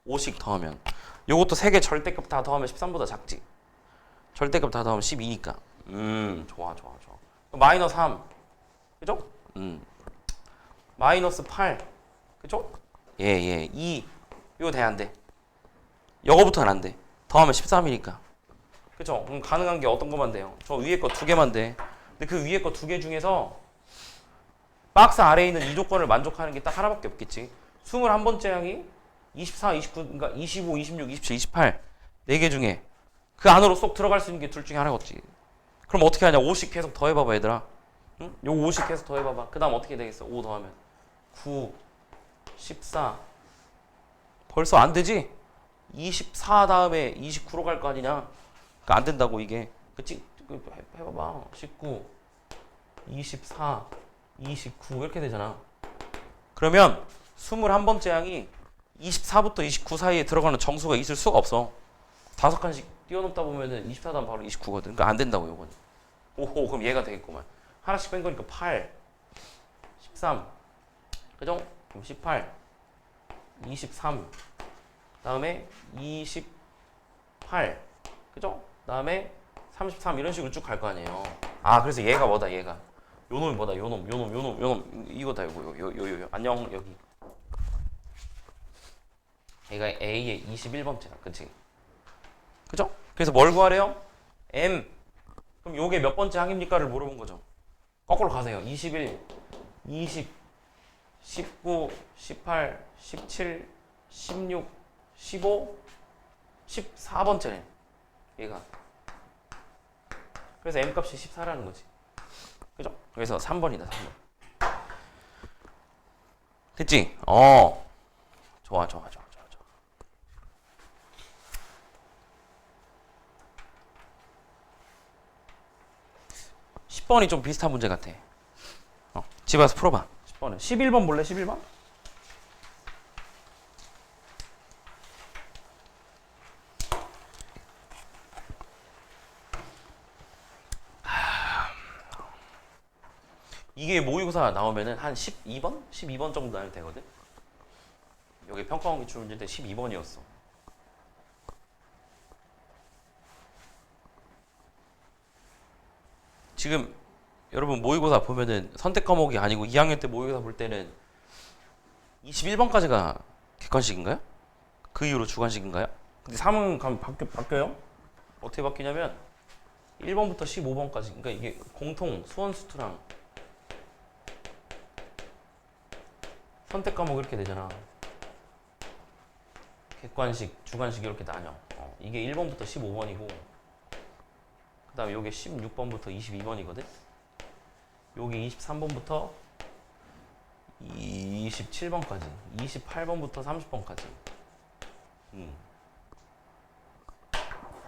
5씩 더하면. 요것도 3개 절대값 다 더하면 13보다 작지. 절대값 다 더하면 12니까. 좋아. 마이너스 3. 그죠? 마이너스 8. 그죠? 예. 2. 이거 돼, 안 돼? 요거부터는 안 돼. 더하면 13이니까. 그죠? 그럼 가능한 게 어떤 것만 돼요? 저 위에 거 2개만 돼. 근데 그 위에 거 2개 중에서 박스 아래에 있는 이 조건을 만족하는 게 딱 하나밖에 없겠지. 21번째 항이 24, 29, 그러니까 25, 26, 27, 28 4개 중에 그 안으로 쏙 들어갈 수 있는 게 둘 중에 하나겠지. 그럼 어떻게 하냐? 5씩 계속 더해봐봐 얘들아. 응? 요 5씩 계속 더해봐봐. 그 다음 어떻게 되겠어? 5 더하면 9, 14. 벌써 안 되지? 24 다음에 29로 갈 거 아니냐? 그러니까 안 된다고 이게. 그치? 해봐봐. 19, 24, 29 이렇게 되잖아. 그러면 21번째 항이 24부터 29 사이에 들어가는 정수가 있을 수가 없어. 5칸씩 뛰어넘다 보면은 24 다음 바로 29거든. 그러니까 안 된다고 요거는. 오호, 그럼 얘가 되겠구만. 하나씩 뺀 거니까 8, 13, 그죠? 그럼 18, 23, 다음에 28, 그죠? 다음에 33 이런 식으로 쭉 갈 거 아니에요. 아, 그래서 얘가 뭐다, 얘가. 요 놈이 뭐다, 요 놈. 이거다, 요거. 안녕, 여기. 얘가 A의 21번째다, 그치? 그죠? 그래서 뭘 구하래요? M. 그럼 요게 몇 번째 항입니까를 물어본 거죠. 거꾸로 가세요. 21, 20, 19, 18, 17, 16, 15, 14번째네. 얘가. 그래서 M 값이 14라는 거지. 그죠? 그래서 3번이다, 3번. 됐지? 좋아. 10번이 좀 비슷한 문제 같아. 집에 와서 풀어봐. 10번은. 11번 볼래? 11번? 이게 모의고사 나오면은 한 12번? 12번 정도 나올 되거든? 여기 평가원 기출 문제 때 12번이었어. 지금 여러분 모의고사 보면은 선택 과목이 아니고 2학년 때 모의고사 볼 때는 21번까지가 객관식인가요? 그 이후로 주관식인가요? 근데 3은 가면 바뀌어요? 어떻게 바뀌냐면 1번부터 15번까지. 그러니까 이게 공통 수원수투랑 선택 과목 이렇게 되잖아. 객관식, 주관식 이렇게 나뉘어. 이게 1번부터 15번이고 그 다음에 요게 16번부터 22번이거든? 요게 23번부터 27번까지 28번부터 30번까지.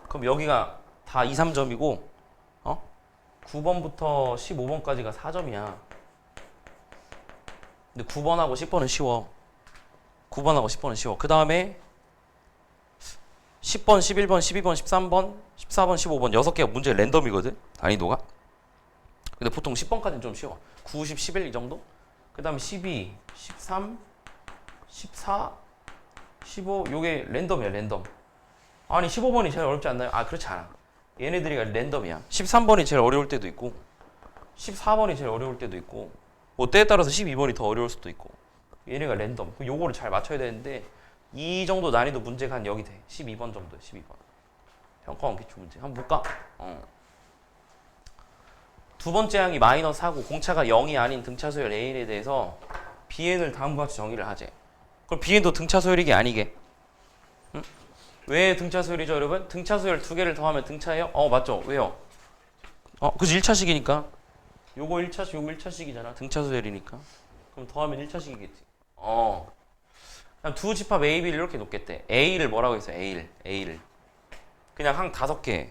그럼 여기가 다 2, 3점이고 9번부터 15번까지가 4점이야. 근데 9번하고 10번은 쉬워. 9번하고 10번은 쉬워. 그 다음에 10번, 11번, 12번, 13번, 14번, 15번 6개가 문제 랜덤이거든? 난이도가. 근데 보통 10번까지는 좀 쉬워. 9, 10, 11 이 정도? 그 다음에 12, 13, 14, 15 요게 랜덤이야, 랜덤. 아니 15번이 제일 어렵지 않나요? 아, 그렇지 않아. 얘네들이 랜덤이야. 13번이 제일 어려울 때도 있고 14번이 제일 어려울 때도 있고 뭐 때에 따라서 12번이 더 어려울 수도 있고. 얘네가 랜덤. 요거를 잘 맞춰야 되는데 이 정도 난이도 문제가 한 여기 돼. 12번 정도. 12번. 평가원 기출 문제. 한번 볼까? 두 번째 항이 마이너스 하고 공차가 0이 아닌 등차 소열 A에 대해서 BN을 다음과 같이 정의를 하재. 그럼 BN도 등차 소열이게 아니게? 응? 왜 등차 소열이죠, 여러분? 등차 소열 두 개를 더하면 등차예요? 맞죠. 왜요? 그지 1차식이니까. 요거 1차식, 요거 1차식이잖아. 등차 소열이니까. 그럼 더하면 1차식이겠지. 그냥 두 집합 A, B를 이렇게 놓겠대. A를 뭐라고 했어요? A를. 그냥 항 5개.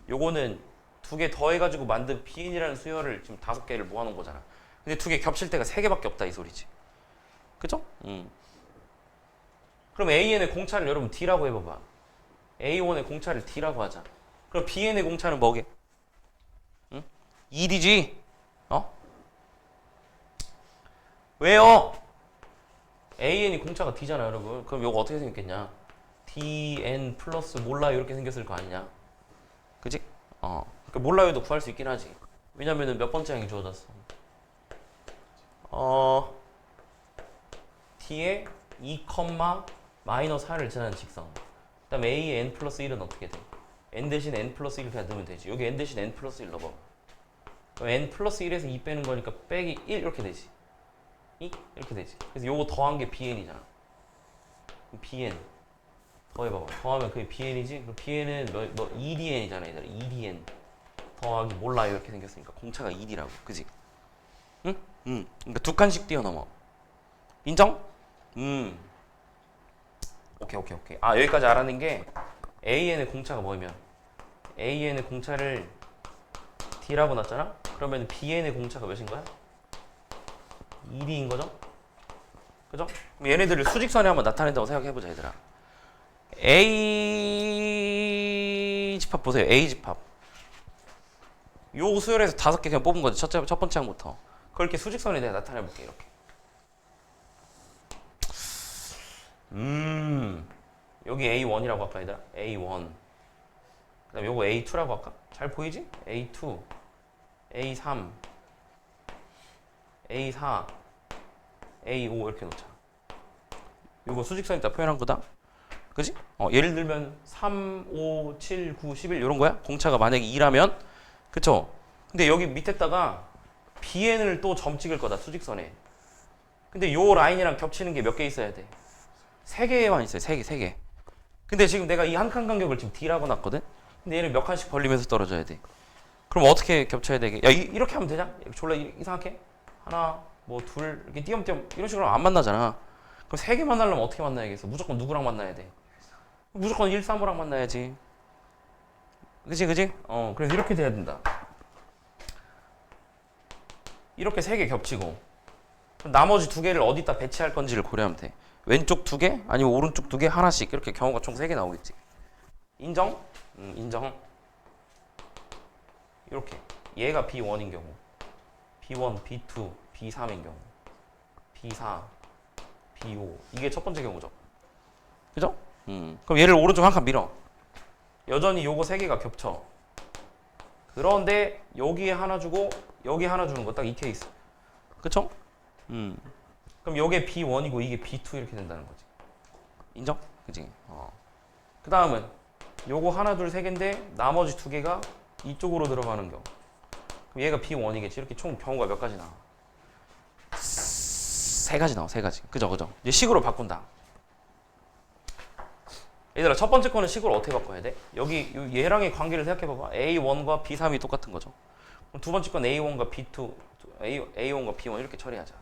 요거는 두 개 더해가지고 만든 BN이라는 수열을 지금 5개를 모아놓은 거잖아. 근데 두 개 겹칠 때가 3개밖에 없다 이 소리지. 그죠? 그럼 AN의 공차를 여러분 D라고 해봐봐. A1의 공차를 D라고 하자. 그럼 BN의 공차는 뭐게? 2D지? 왜요? AN이 공차가 D잖아 여러분. 그럼 이거 어떻게 생겼겠냐? DN 플러스 몰라요 이렇게 생겼을 거 아니냐? 그지? 그러니까 몰라요도 구할 수 있긴 하지. 왜냐면은 몇 번째 항이 주어졌어. D에 2, 마이너스 4를 지나는 직선. 그 다음에 A의 N 플러스 1은 어떻게 돼? N 대신 N 플러스 1 그냥 넣으면 되지. 여기 N 대신 N 플러스 1 넣어봐. 그럼 N 플러스 1에서 2 빼는 거니까 빼기 1 이렇게 되지. 이렇게 되지. 그래서 요거 더한 게 BN이잖아. BN 더해봐봐. 더하면 그게 BN이지. 그럼 BN은 너 EDN이잖아 얘들아. EDN 더하기 몰라요 이렇게 생겼으니까 공차가 1이라고. 그지? 응? 그러니까 두 칸씩 뛰어넘어. 인정? 오케이. 아, 여기까지 알아낸 게 AN의 공차가 뭐냐면 AN의 공차를 D라고 놨잖아? 그러면 BN의 공차가 몇인 거야? 1인 거죠? 그죠? 그럼 얘네들을 수직선에 한번 나타낸다고 생각해보자, 얘들아. A 집합 보세요. A 집합. 요 수열에서 5개 그냥 뽑은 거지. 첫 번째 항부터. 그걸 이렇게 수직선에 내가 나타내볼게, 이렇게. 여기 A1이라고 할까, 얘들아? A1. 그 다음에 요거 A2라고 할까? 잘 보이지? A2, A3, A4, A5 이렇게 놓자. 요거 수직선에다 표현한 거다. 그지? 예를 들면 3, 5, 7, 9, 11 이런 거야? 공차가 만약에 2라면 그쵸? 근데 여기 밑에다가 BN을 또 점 찍을 거다, 수직선에. 근데 요 라인이랑 겹치는 게 몇 개 있어야 돼? 3개만 있어요. 3개. 근데 지금 내가 이 한 칸 간격을 지금 D라고 놨거든? 근데 얘를 몇 칸씩 벌리면서 떨어져야 돼. 그럼 어떻게 겹쳐야 되게? 야, 이렇게 하면 되냐? 졸라 이상하게? 하나, 뭐 둘, 이렇게 띄엄띄엄 이런 식으로 안 만나잖아. 그럼 3개 만나려면 어떻게 만나야겠어? 무조건 누구랑 만나야 돼? 무조건 1, 3호랑 만나야지. 그치? 그래서 이렇게 돼야 된다. 이렇게 3개 겹치고 그럼 나머지 2개를 어디다 배치할 건지를 고려하면 돼. 왼쪽 2개? 아니면 오른쪽 2개? 하나씩. 이렇게 경우가 총 3개 나오겠지. 인정? 인정. 이렇게 얘가 B1인 경우 B1, B2, B3인 경우 B4, B5 이게 첫 번째 경우죠. 그죠? 그럼 얘를 오른쪽 한 칸 밀어. 여전히 요거 3개가 겹쳐. 그런데 여기에 하나 주고 여기 하나 주는 거 딱 이 케이스. 그쵸? 그럼 요게 B1이고 이게 B2 이렇게 된다는 거지. 인정? 그치? 그 다음은 요거 하나 둘 3개인데 나머지 2개가 이쪽으로 들어가는 경우. 그럼 얘가 B1이겠지. 이렇게 총 경우가 몇 가지 나와? 3가지 나와. 3가지. 그죠? 이제 식으로 바꾼다. 얘들아, 첫 번째 거는 식으로 어떻게 바꿔야 돼? 여기 얘랑의 관계를 생각해봐봐. A1과 B3이 똑같은 거죠. 그럼 두 번째 건 A1과 B2, A1과 B1 이렇게 처리하자.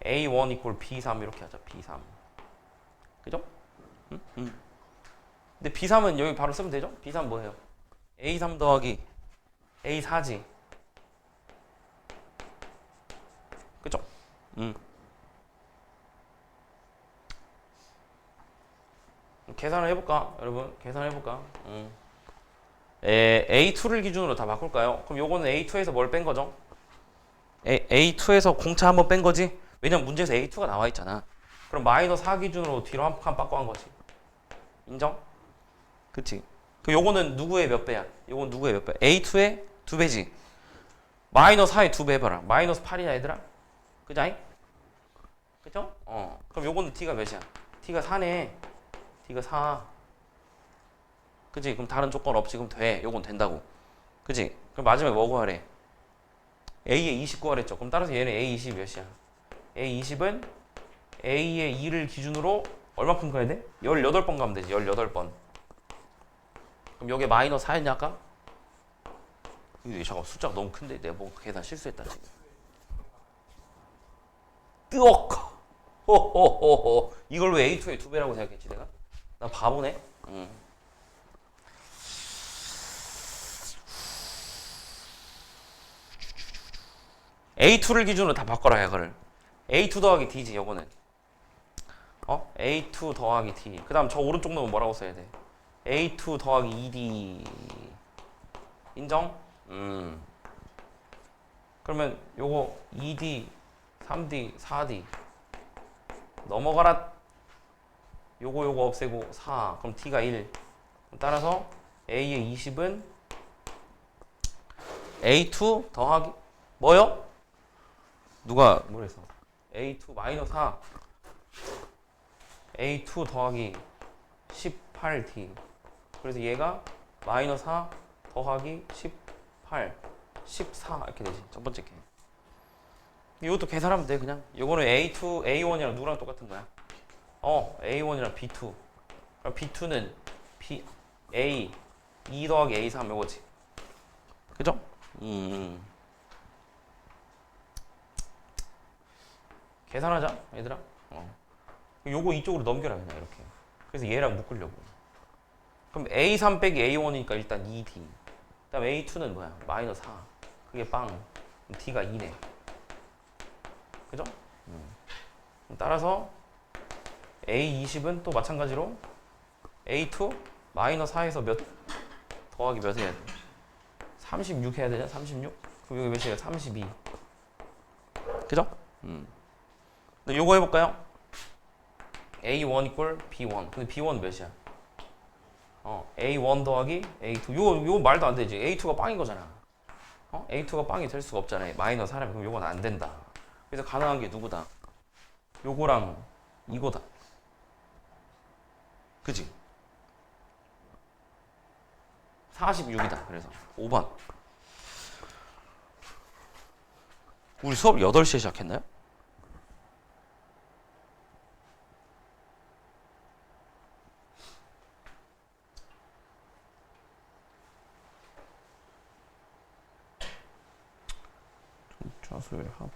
A1 이퀄 B3 이렇게 하자. B3. 그죠? 근데 B3은 여기 바로 쓰면 되죠? B3 뭐예요? A3 더하기 A4지. 그죠? 계산을 해볼까? 여러분, 계산을 해볼까? A2를 기준으로 다 바꿀까요? 그럼 요거는 A2에서 뭘 뺀 거죠? A2에서 공차 한번 뺀 거지? 왜냐면 문제에서 A2가 나와 있잖아. 그럼 마이너스 4 기준으로 뒤로 한 칸 바꿔 한 거지. 인정? 그치? 그럼 요거는 누구의 몇 배야? 요건 누구의 몇 배? A2의 2배지. 마이너스 4의 2배 해봐라. 마이너스 8이야, 얘들아? 그자잉? 그죠? 그럼 요거는 T가 몇이야? T가 4네. T가 4. 그치? 그럼 다른 조건 없지. 그럼 돼. 요건 된다고. 그치? 그럼 마지막에 뭐 구하래? A의 20 구하랬죠. 그럼 따라서 얘는 A20 몇이야? A20은 A의 2를 기준으로 얼마큼 가야 돼? 18번 가면 되지. 18번. 그럼 여기에 마이너스 4였냐 아까? 이거 잠깐 숫자가 너무 큰데 내가 뭐 계산 실수했다 지금. 뜨억! 호호호호. 이걸 왜 A2의 2배라고 생각했지 내가? 나 바보네? A2를 기준으로 다 바꿔라 이거를. A2 더하기 D지 요거는. A2 더하기 D. 그 다음 저 오른쪽 놈은 뭐라고 써야 돼? A2 더하기 2D. 인정? 그러면 요거 2D, 3D, 4D 넘어가라. 요거 없애고 4. 그럼 T가 1. 따라서 A의 20은 A2 더하기 뭐요? 누가 뭐랬어? A2 마이너스 4. A2 더하기 18D. 그래서 얘가 마이너스 4 더하기 18, 14 이렇게 되지. 첫 번째 게. 이것도 계산하면 돼 그냥. 이거는 A2, A1이랑 누구랑 똑같은 거야? A1이랑 B2. 그럼 B2는 A 2 더하기 A3 요거지. 그죠? 계산하자 얘들아. 요거 이쪽으로 넘겨라 그냥 이렇게. 그래서 얘랑 묶으려고. 그럼 A3 빼기 A1이니까 일단 2D. 그 다음 A2는 뭐야? 마이너스 4. 그게 빵. 그럼 D가 2네. 그죠? 따라서 A20은 또 마찬가지로 A2 마이너스 4에서 몇 더하기 몇 해야 돼? 36 해야 되냐? 36? 그럼 여기 몇이야? 32. 그죠? 근데 요거 해볼까요? A1 equal B1. 근데 B1 몇이야? A1 더하기 A2. 요거 말도 안 되지. A2가 빵인 거잖아. A2가 빵이 될 수가 없잖아요. 마이너스 4라면 그럼 요건 안 된다. 그래서 가능한 게 누구다? 요거랑 이거다. 그지? 46이다. 그래서 5번. 우리 수업 8시에 시작했나요? 자수의 합